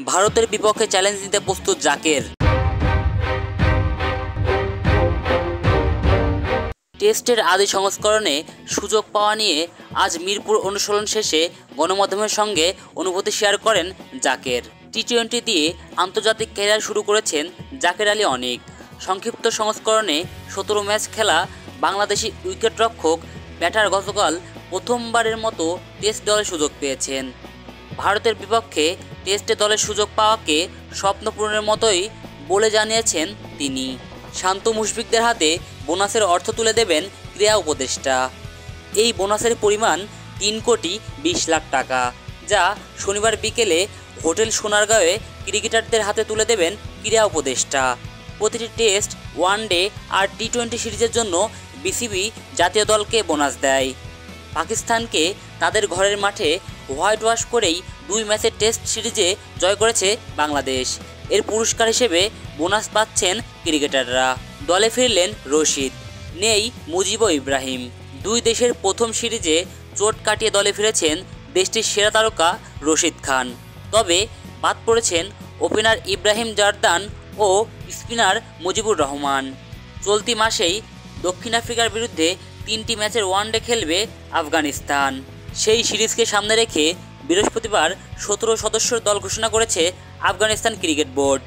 ভারতের বিপক্ষে চ্যালেঞ্জ নিতে প্রস্তুত জাকের। টেস্টের আদি সংস্করণে সুযোগ পাওয়া নিয়ে আজ মিরপুর অনুশীলন শেষে গণমাধ্যমের সঙ্গে অনুভূতি শেয়ার করেন জাকের। টি-20 দিয়ে আন্তর্জাতিক ক্যারিয়ার শুরু করেছেন জাকের আলী অনেক। সংক্ষিপ্ত সংস্করণে 17 ম্যাচ খেলা বাংলাদেশি উইকেটরক্ষক ব্যাটার গতকাল প্রথমবারের মতো টেস্ট দলে সুযোগ পেয়েছেন। ভারতের বিপক্ষে টেস্টে দলের সুযোগ পাওয়াকে স্বপ্ন পূরণের মতোই বলে জানিয়েছেন তিনি। শান্ত মুশফিকদের হাতে বোনাসের অর্থ তুলে দেবেন ক্রীড়া উপদেষ্টা। এই বোনাসের পরিমাণ 3,20,00,000 টাকা, যা শনিবার বিকেলে হোটেল সোনারগাঁওয়ে ক্রিকেটারদের হাতে তুলে দেবেন ক্রীড়া উপদেষ্টা। প্রতিটি টেস্ট, ওয়ানডে আর টি-20 সিরিজের জন্য বিসিবি জাতীয় দলকে বোনাস দেয়। পাকিস্তানকে তাদের ঘরের মাঠে হোয়াইট ওয়াশ করেই 2 ম্যাচের টেস্ট সিরিজে জয় করেছে বাংলাদেশ। এর পুরস্কার হিসেবে বোনাস পাচ্ছেন ক্রিকেটাররা। দলে ফিরলেন রশিদ, নেই মুজিব ও ইব্রাহিম। দুই দেশের প্রথম সিরিজে চোট কাটিয়ে দলে ফিরেছেন দেশটির সেরা তারকা রশিদ খান। তবে বাদ পড়েছেন ওপেনার ইব্রাহিম জারদান ও স্পিনার মুজিবুর রহমান। চলতি মাসেই দক্ষিণ আফ্রিকার বিরুদ্ধে 3টি ম্যাচের ওয়ানডে খেলবে আফগানিস্তান। সেই সিরিজকে সামনে রেখে বৃহস্পতিবার 17 সদস্যের দল ঘোষণা করেছে আফগানিস্তান ক্রিকেট বোর্ড।